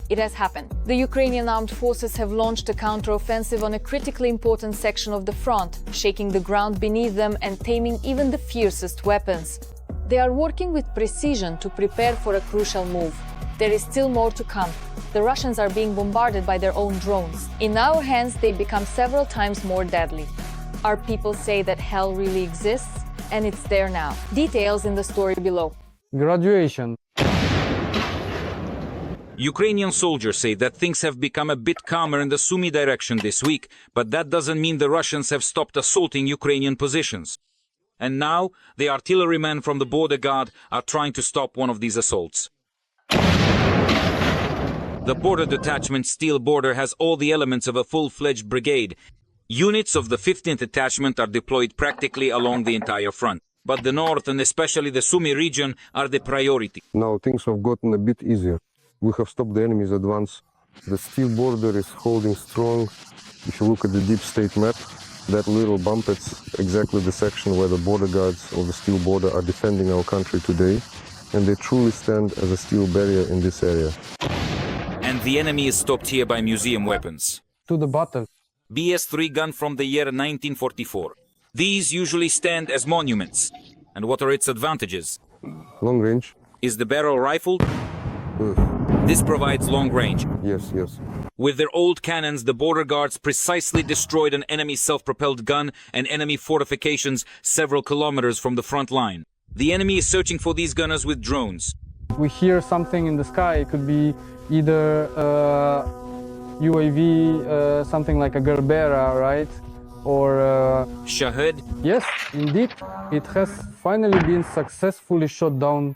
It has happened. The Ukrainian armed forces have launched a counter-offensive on a critically important section of the front, shaking the ground beneath them and taming even the fiercest weapons. They are working with precision to prepare for a crucial move. There is still more to come. The Russians are being bombarded by their own drones. In our hands, they become several times more deadly. Our people say that hell really exists, and it's there now. Details in the story below. Graduation. Ukrainian soldiers say that things have become a bit calmer in the Sumy direction this week, but that doesn't mean the Russians have stopped assaulting Ukrainian positions. And now, the artillerymen from the border guard are trying to stop one of these assaults. The border detachment Steel Border has all the elements of a full-fledged brigade. Units of the 15th detachment are deployed practically along the entire front. But the north and especially the Sumy region are the priority. Now things have gotten a bit easier. We have stopped the enemy's advance. The Steel Border is holding strong. If you look at the deep state map, that little bump, it's exactly the section where the border guards of the Steel Border are defending our country today. And they truly stand as a steel barrier in this area. And the enemy is stopped here by museum weapons. To the battle. BS-3 gun from the year 1944. These usually stand as monuments. And what are its advantages? Long range. Is the barrel rifled? This provides long range. Yes, yes. With their old cannons, the border guards precisely destroyed an enemy self-propelled gun and enemy fortifications several kilometers from the front line. The enemy is searching for these gunners with drones. We hear something in the sky. It could be either UAV, something like a Gerbera, right? Or Shahed? yes, indeed. It has finally been successfully shot down.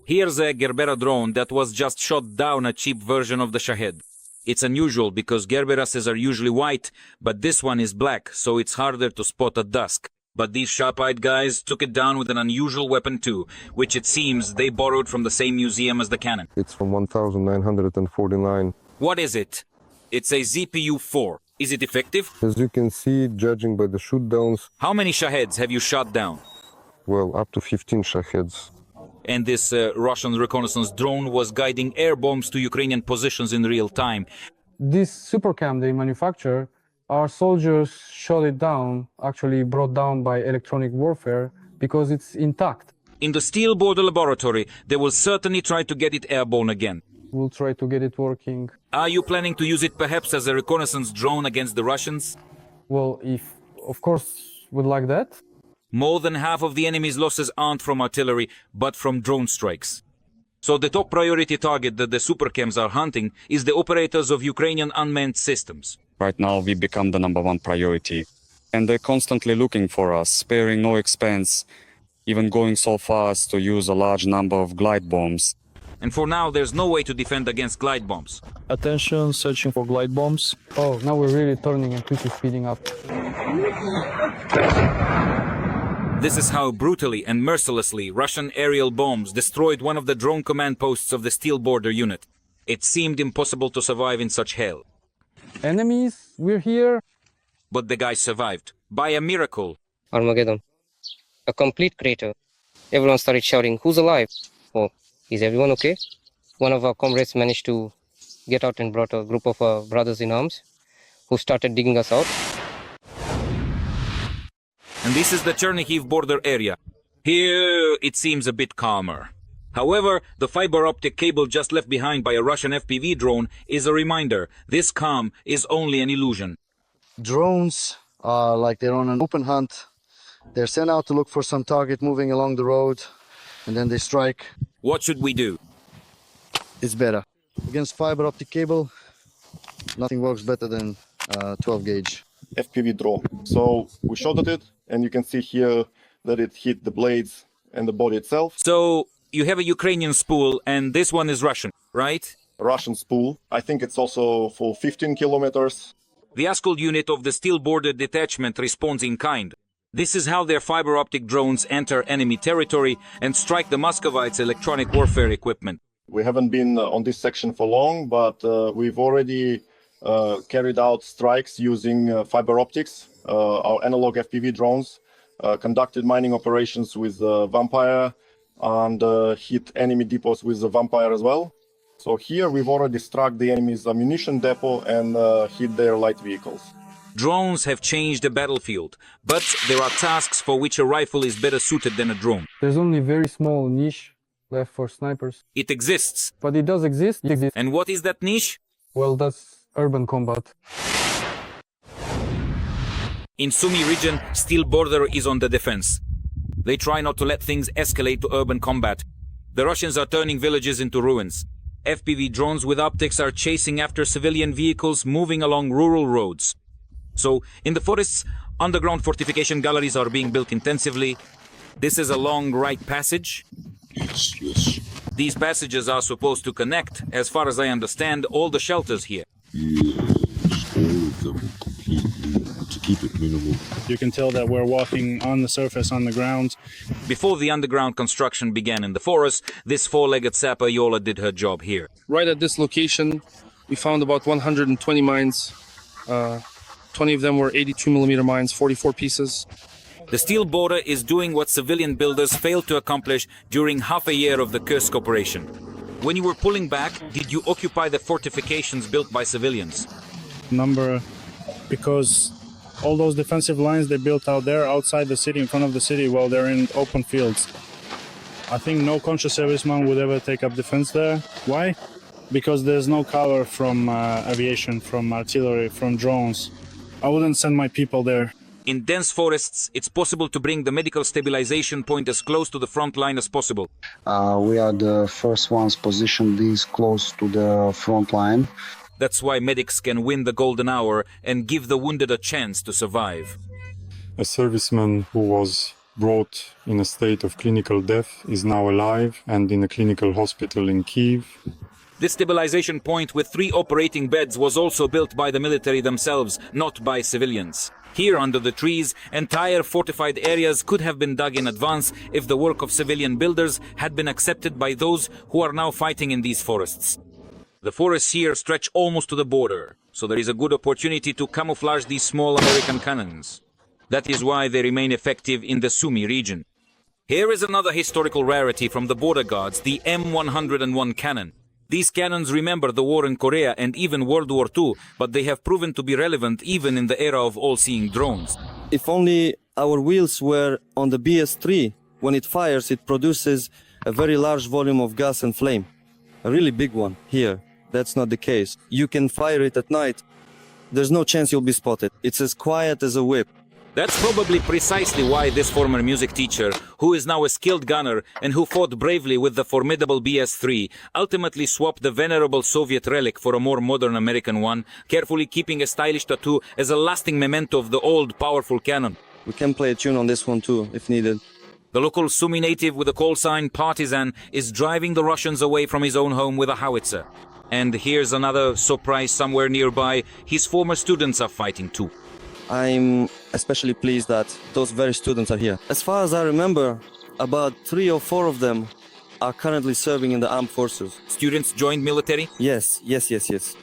Here's a Gerbera drone that was just shot down, a cheap version of the Shahed. It's unusual because Gerberases are usually white, but this one is black, so it's harder to spot at dusk. But these sharp-eyed guys took it down with an unusual weapon too, which it seems they borrowed from the same museum as the cannon. It's from 1949. What is it? It's a ZPU-4. Is it effective? As you can see, judging by the shoot-downs, How many Shaheds have you shot down? well, up to 15 Shaheds. And this Russian reconnaissance drone was guiding air bombs to Ukrainian positions in real time. This supercam they manufacture, our soldiers shot it down, actually brought down by electronic warfare, because it's intact. In the Steel Border laboratory, they will certainly try to get it airborne again. We'll try to get it working. Are you planning to use it perhaps as a reconnaissance drone against the Russians? Well, of course, we'd like that. More than half of the enemy's losses aren't from artillery, but from drone strikes. So the top priority target that the superchems are hunting is the operators of Ukrainian unmanned systems. Right now we become the #1 priority. And they're constantly looking for us, sparing no expense, even going so far as to use a large number of glide bombs. And for now, there's no way to defend against glide bombs. Attention, searching for glide bombs. Oh, now we're really turning and quickly speeding up. This is how brutally and mercilessly Russian aerial bombs destroyed one of the drone command posts of the Steel Border unit. It seemed impossible to survive in such hell. Enemies, we're here. But the guys survived. By a miracle. Armageddon. A complete crater. Everyone started shouting, "Who's alive?" Oh, is everyone okay? One of our comrades managed to get out and brought a group of brothers in arms who started digging us out. And this is the Chernihiv border area. Here it seems a bit calmer. However, the fiber optic cable just left behind by a Russian FPV drone is a reminder. This calm is only an illusion. Drones are like they're on an open hunt. They're sent out to look for some target moving along the road, and then they strike. What should we do? It's better. Against fiber optic cable, nothing works better than 12 gauge. FPV drone. So we shot at it, and you can see here that it hit the blades and the body itself. So you have a Ukrainian spool, and this one is Russian, right? Russian spool. I think it's also for 15 kilometers. The Askol unit of the Steel Border detachment responds in kind. This is how their fiber optic drones enter enemy territory and strike the Muscovites' electronic warfare equipment. We haven't been on this section for long, but we've already carried out strikes using fiber optics. Our analog FPV drones conducted mining operations with Vampire and hit enemy depots with the Vampire as well. So here we've already struck the enemy's ammunition depot and hit their light vehicles. Drones have changed the battlefield, but there are tasks for which a rifle is better suited than a drone. There's only very small niche left for snipers. It exists. But it does exist. And what is that niche? Well, that's urban combat. In Sumy region, Steel Border is on the defense. They try not to let things escalate to urban combat. The Russians are turning villages into ruins. FPV drones with optics are chasing after civilian vehicles moving along rural roads. So, in the forests, underground fortification galleries are being built intensively. This is a long right passage. Yes. These passages are supposed to connect, as far as I understand, all the shelters here. Yes, all of them completely, to keep it minimal. You can tell that we're walking on the surface, on the ground. Before the underground construction began in the forest, this four-legged sapper Yola did her job here. Right at this location, we found about 120 mines. 20 of them were 82mm mines, 44 pieces. The Steel Border is doing what civilian builders failed to accomplish during half a year of the Kursk operation. When you were pulling back, did you occupy the fortifications built by civilians? Number, because all those defensive lines they built out there, outside the city, in front of the city, while they're in open fields. I think no conscious serviceman would ever take up defense there. Why? Because there's no cover from aviation, from artillery, from drones. I wouldn't send my people there. In dense forests, it's possible to bring the medical stabilization point as close to the front line as possible. We are the first ones positioned this close to the front line. That's why medics can win the golden hour and give the wounded a chance to survive. A serviceman who was brought in a state of clinical death is now alive and in a clinical hospital in Kyiv. This stabilization point with 3 operating beds was also built by the military themselves, not by civilians. Here under the trees, entire fortified areas could have been dug in advance if the work of civilian builders had been accepted by those who are now fighting in these forests. The forests here stretch almost to the border, so there is a good opportunity to camouflage these small American cannons. That is why they remain effective in the Sumy region. Here is another historical rarity from the border guards, the M101 cannon. These cannons remember the war in Korea and even World War II, but they have proven to be relevant even in the era of all-seeing drones. If only our wheels were on the BS-3, when it fires, it produces a very large volume of gas and flame. A really big one. Here, that's not the case. You can fire it at night. There's no chance you'll be spotted. It's as quiet as a whip. That's probably precisely why this former music teacher, who is now a skilled gunner and who fought bravely with the formidable BS-3, ultimately swapped the venerable Soviet relic for a more modern American one, carefully keeping a stylish tattoo as a lasting memento of the old, powerful cannon. We can play a tune on this one too, if needed. The local Sumy native with the call sign Partisan is driving the Russians away from his own home with a howitzer. And here's another surprise somewhere nearby. His former students are fighting too. I'm especially pleased that those very students are here. As far as I remember, about 3 or 4 of them are currently serving in the armed forces. Students joined military? Yes.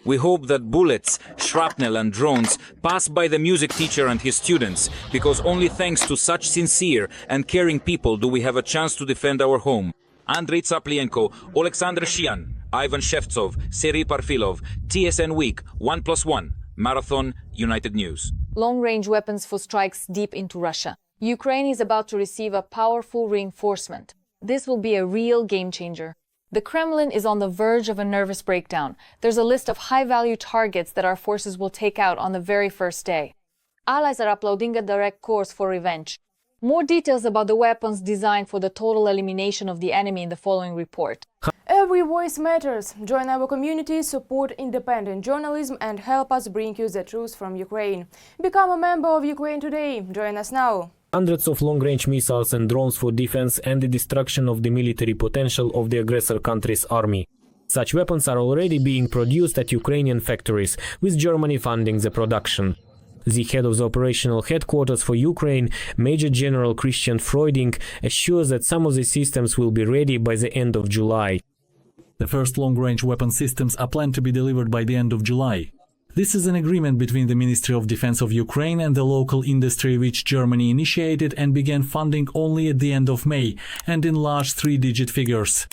We hope that bullets, shrapnel and drones pass by the music teacher and his students, because only thanks to such sincere and caring people do we have a chance to defend our home. Andrei Tsaplienko, Alexander Shian, Ivan Shevtsov, Serhiy Parfilov, TSN Week, 1+1, Marathon, United News. Long-range weapons for strikes deep into Russia. Ukraine is about to receive a powerful reinforcement. This will be a real game-changer. The Kremlin is on the verge of a nervous breakdown. There's a list of high-value targets that our forces will take out on the very first day. Allies are uploading a direct course for revenge. More details about the weapons designed for the total elimination of the enemy in the following report. Every voice matters. Join our community, support independent journalism and help us bring you the truth from Ukraine. Become a member of Ukraine today. Join us now. Hundreds of long-range missiles and drones for defense and the destruction of the military potential of the aggressor country's army. Such weapons are already being produced at Ukrainian factories, with Germany funding the production. The head of the operational headquarters for Ukraine, Major General Christian Freuding, assures that some of the systems will be ready by the end of July. The first long-range weapon systems are planned to be delivered by the end of July. This is an agreement between the Ministry of Defense of Ukraine and the local industry, which Germany initiated and began funding only at the end of May, and in large 3-digit figures.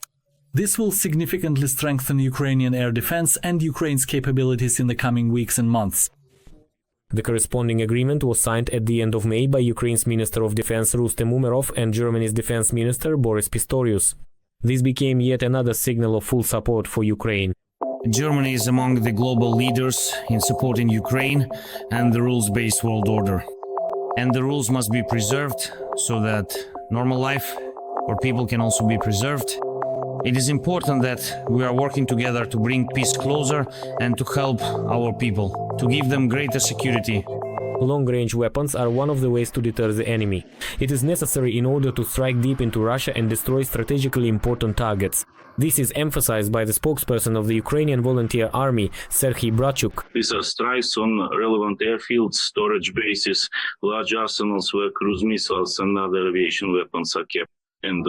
This will significantly strengthen Ukrainian air defense and Ukraine's capabilities in the coming weeks and months. The corresponding agreement was signed at the end of May by Ukraine's Minister of Defense Rustem Umerov and Germany's Defense Minister Boris Pistorius. This became yet another signal of full support for Ukraine. Germany is among the global leaders in supporting Ukraine and the rules-based world order. And the rules must be preserved so that normal life for people can also be preserved. It is important that we are working together to bring peace closer and to help our people, to give them greater security. Long-range weapons are one of the ways to deter the enemy. It is necessary in order to strike deep into Russia and destroy strategically important targets. This is emphasized by the spokesperson of the Ukrainian Volunteer Army, Serhiy Brachuk. These are strikes on relevant airfields, storage bases, large arsenals where cruise missiles and other aviation weapons are kept. And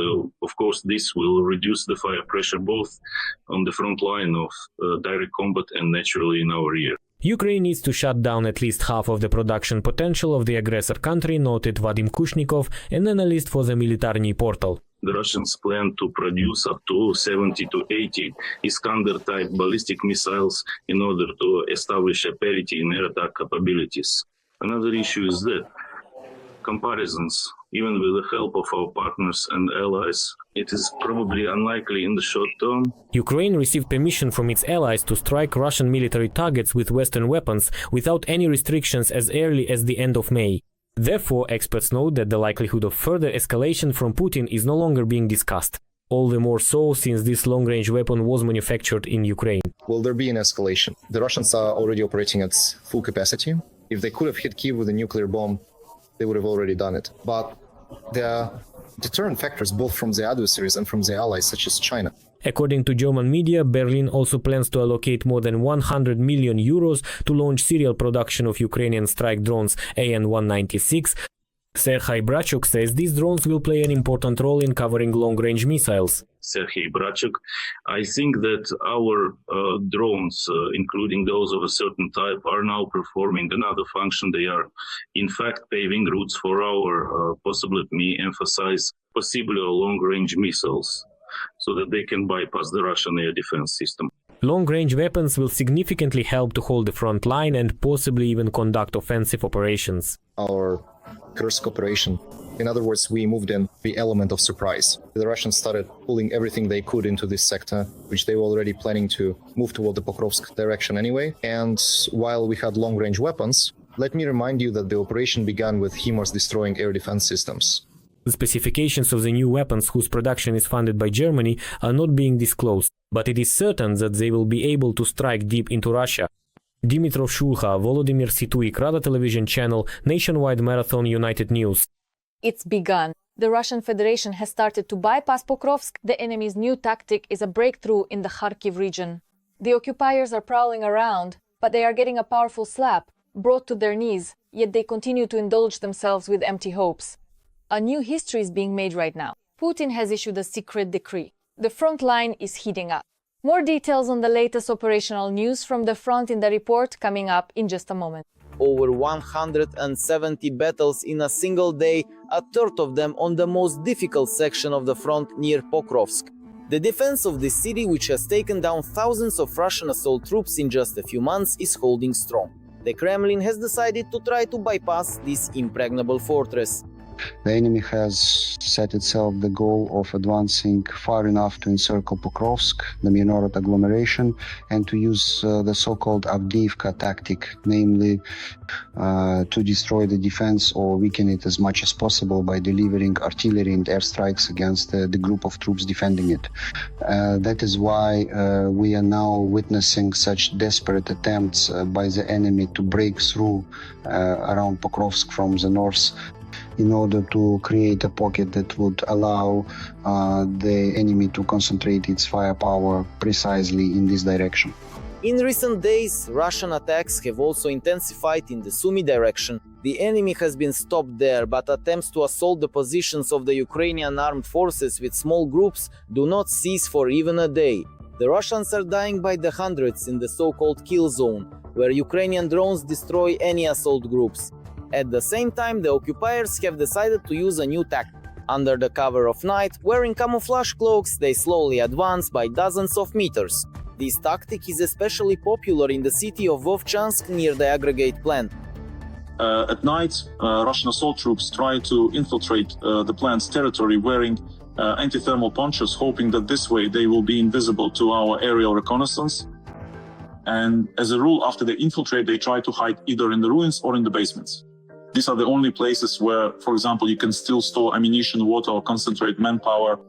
of course, this will reduce the fire pressure both on the front line of direct combat and naturally in our rear. Ukraine needs to shut down at least half of the production potential of the aggressor country, noted Vadim Kushnikov, an analyst for the Militarny portal. The Russians plan to produce up to 70 to 80 Iskander-type ballistic missiles in order to establish a parity in air attack capabilities. Another issue is that comparisons, even with the help of our partners and allies, it is probably unlikely in the short term. Ukraine received permission from its allies to strike Russian military targets with Western weapons without any restrictions as early as the end of May. Therefore, experts note that the likelihood of further escalation from Putin is no longer being discussed. All the more so since this long-range weapon was manufactured in Ukraine. Will there be an escalation? The Russians are already operating at full capacity. If they could have hit Kyiv with a nuclear bomb, they would have already done it. But there are deterrent factors both from the adversaries and from the allies, such as China. According to German media, Berlin also plans to allocate more than 100 million euros to launch serial production of Ukrainian strike drones AN-196. Serhiy Brachuk says these drones will play an important role in covering long-range missiles. Serhiy Brachuk, I think that our drones, including those of a certain type, are now performing another function. They are, in fact, paving routes for our, possibly, let me emphasize, possibly long-range missiles, so that they can bypass the Russian air defense system. Long-range weapons will significantly help to hold the front line and possibly even conduct offensive operations. Our Kursk operation, in other words, we moved in the element of surprise. The Russians started pulling everything they could into this sector, which they were already planning to move toward the Pokrovsk direction anyway. And while we had long-range weapons, let me remind you that the operation began with HIMARS destroying air defense systems. The specifications of the new weapons, whose production is funded by Germany, are not being disclosed, but it is certain that they will be able to strike deep into Russia. Dimitrov Shulha, Volodymyr Situik, Rada Television Channel, Nationwide Marathon, United News. It's begun. The Russian Federation has started to bypass Pokrovsk. The enemy's new tactic is a breakthrough in the Kharkiv region. The occupiers are prowling around, but they are getting a powerful slap, brought to their knees, yet they continue to indulge themselves with empty hopes. A new history is being made right now. Putin has issued a secret decree. The front line is heating up. More details on the latest operational news from the front in the report coming up in just a moment. Over 170 battles in a single day, a third of them on the most difficult section of the front near Pokrovsk. The defense of the city, which has taken down thousands of Russian assault troops in just a few months, is holding strong. The Kremlin has decided to try to bypass this impregnable fortress. The enemy has set itself the goal of advancing far enough to encircle Pokrovsk, the Minorod agglomeration, and to use the so-called Avdiivka tactic, namely to destroy the defense or weaken it as much as possible by delivering artillery and airstrikes against the group of troops defending it. That is why we are now witnessing such desperate attempts by the enemy to break through around Pokrovsk from the north, in order to create a pocket that would allow the enemy to concentrate its firepower precisely in this direction. In recent days, Russian attacks have also intensified in the Sumy direction. The enemy has been stopped there, but attempts to assault the positions of the Ukrainian armed forces with small groups do not cease for even a day. The Russians are dying by the hundreds in the so-called kill zone, where Ukrainian drones destroy any assault groups. At the same time, the occupiers have decided to use a new tactic. Under the cover of night, wearing camouflage cloaks, they slowly advance by dozens of meters. This tactic is especially popular in the city of Vovchansk near the aggregate plant. At night, Russian assault troops try to infiltrate the plant's territory wearing anti-thermal ponchos, hoping that this way they will be invisible to our aerial reconnaissance. And as a rule, after they infiltrate, they try to hide either in the ruins or in the basements. These are the only places where, for example, you can still store ammunition, water, or concentrate manpower.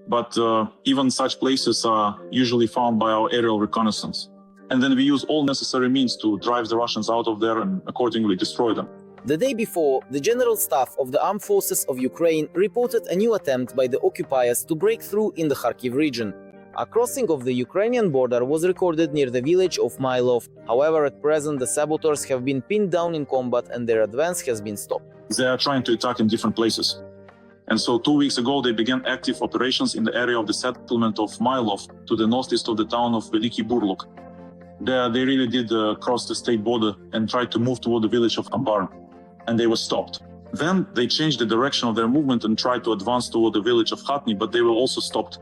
But even such places are usually found by our aerial reconnaissance. And then we use all necessary means to drive the Russians out of there and accordingly destroy them. The day before, the General Staff of the Armed Forces of Ukraine reported a new attempt by the occupiers to break through in the Kharkiv region. A crossing of the Ukrainian border was recorded near the village of Mylov. However, at present, the saboteurs have been pinned down in combat and their advance has been stopped. They are trying to attack in different places. And so 2 weeks ago, they began active operations in the area of the settlement of Mylov to the northeast of the town of Veliki Burluk. There, they really did cross the state border and tried to move toward the village of Ambar, and they were stopped. Then they changed the direction of their movement and tried to advance toward the village of Khatny, but they were also stopped.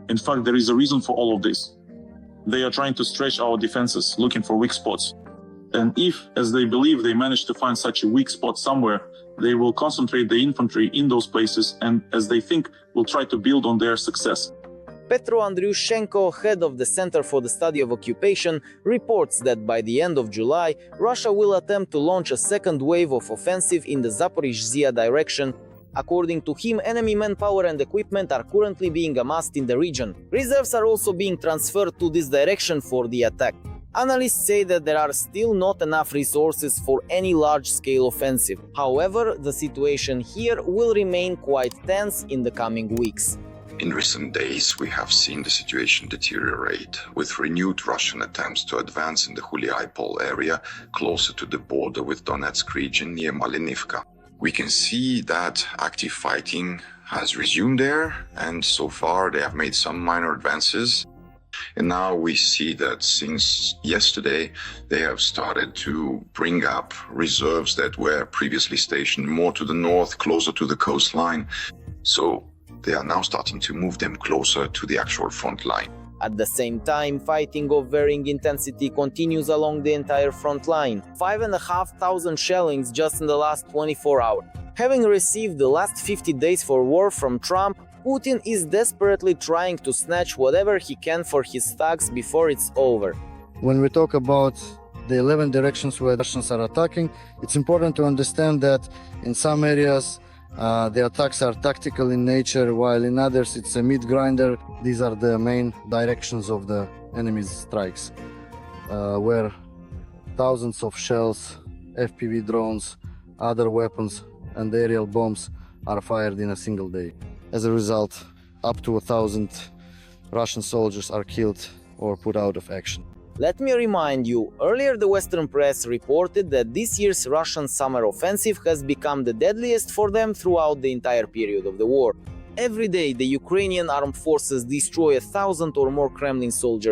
In fact, there is a reason for all of this. They are trying to stretch our defenses, looking for weak spots. And if, as they believe, they manage to find such a weak spot somewhere, they will concentrate the infantry in those places and, as they think, will try to build on their success. Petro Andriushenko, head of the Center for the Study of Occupation, reports that by the end of July, Russia will attempt to launch a second wave of offensive in the Zaporizhzhia direction. According to him, enemy manpower and equipment are currently being amassed in the region. Reserves are also being transferred to this direction for the attack. Analysts say that there are still not enough resources for any large-scale offensive. However, the situation here will remain quite tense in the coming weeks. In recent days, we have seen the situation deteriorate, with renewed Russian attempts to advance in the Huliai-Pol area closer to the border with Donetsk region near Malinivka. We can see that active fighting has resumed there, and so far they have made some minor advances. And now we see that since yesterday, they have started to bring up reserves that were previously stationed more to the north, closer to the coastline. So they are now starting to move them closer to the actual front line. At the same time, fighting of varying intensity continues along the entire front line. 5,500 shellings just in the last 24 hours. Having received the last 50 days for war from Trump, Putin is desperately trying to snatch whatever he can for his thugs before it's over. When we talk about the 11 directions where the Russians are attacking, it's important to understand that in some areas the attacks are tactical in nature, while in others it's a meat grinder. These are the main directions of the enemy's strikes, where thousands of shells, FPV drones, other weapons and aerial bombs are fired in a single day. As a result, up to 1,000 Russian soldiers are killed or put out of action. Let me remind you, earlier the Western press reported that this year's Russian summer offensive has become the deadliest for them throughout the entire period of the war. Every day, the Ukrainian armed forces destroy 1,000 or more Kremlin soldiers.